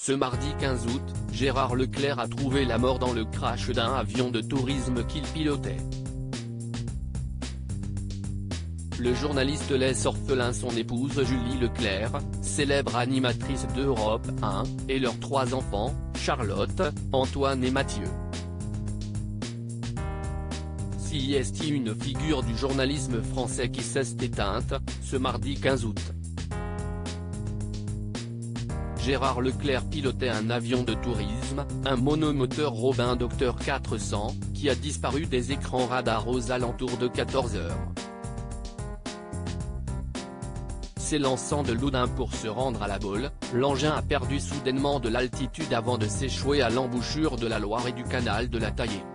Ce mardi 15 août, Gérard Leclerc a trouvé la mort dans le crash d'un avion de tourisme qu'il pilotait. Le journaliste laisse orphelin son épouse Julie Leclerc, célèbre animatrice d'Europe 1, et leurs 3 enfants, Charlotte, Antoine et Mathieu. CIST, une figure du journalisme français qui s'est éteinte, ce mardi 15 août. Gérard Leclerc pilotait un avion de tourisme, un monomoteur Robin Docteur 400, qui a disparu des écrans radars aux alentours de 14 h. S'élançant de Loudun pour se rendre à La Baule, l'engin a perdu soudainement de l'altitude avant de s'échouer à l'embouchure de la Loire et du canal de la Taillée.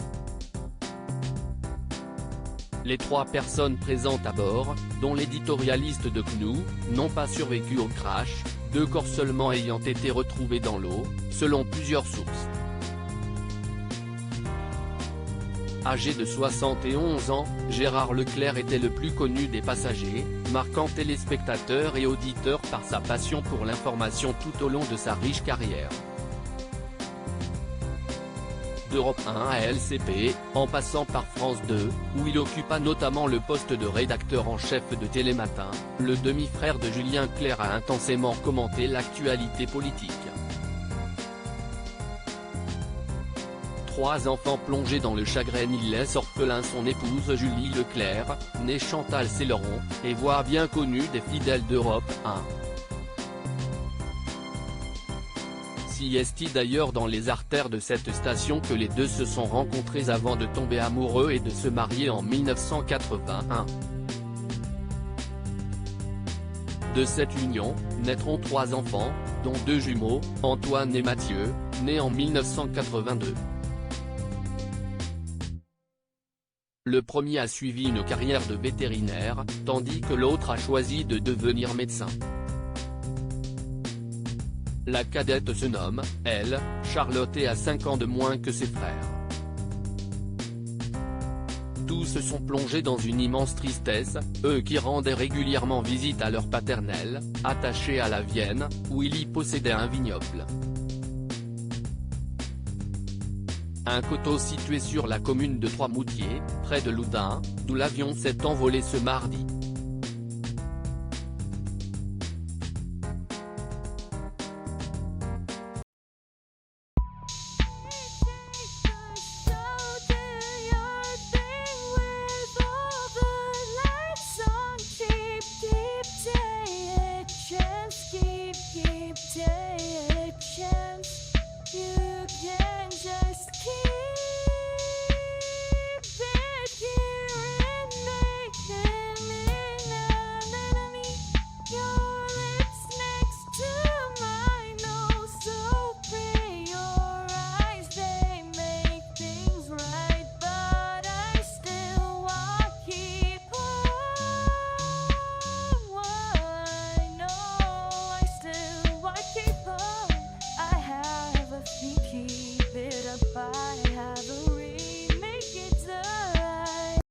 Les 3 personnes présentes à bord, dont l'éditorialiste de CNU, n'ont pas survécu au crash, 2 corps seulement ayant été retrouvés dans l'eau, selon plusieurs sources. Âgé de 71 ans, Gérard Leclerc était le plus connu des passagers, marquant téléspectateurs et auditeurs par sa passion pour l'information tout au long de sa riche carrière. D'Europe 1 à LCP, en passant par France 2, où il occupa notamment le poste de rédacteur en chef de Télématin, le demi-frère de Julien Clerc a intensément commenté l'actualité politique. 3 enfants plongés dans le chagrin, il laisse orphelin son épouse Julie Leclerc, née Chantal Céleron, et voix bien connue des fidèles d'Europe 1. CIST d'ailleurs dans les artères de cette station que les deux se sont rencontrés avant de tomber amoureux et de se marier en 1981. De cette union, naîtront 3 enfants, dont 2 jumeaux, Antoine et Mathieu, nés en 1982. Le premier a suivi une carrière de vétérinaire, tandis que l'autre a choisi de devenir médecin. La cadette se nomme, elle, Charlotte et a 5 ans de moins que ses frères. Tous se sont plongés dans une immense tristesse, eux qui rendaient régulièrement visite à leur paternel, attaché à la Vienne, où il y possédait un vignoble. Un coteau situé sur la commune de Trois-Moutiers, près de Loudun, d'où l'avion s'est envolé ce mardi.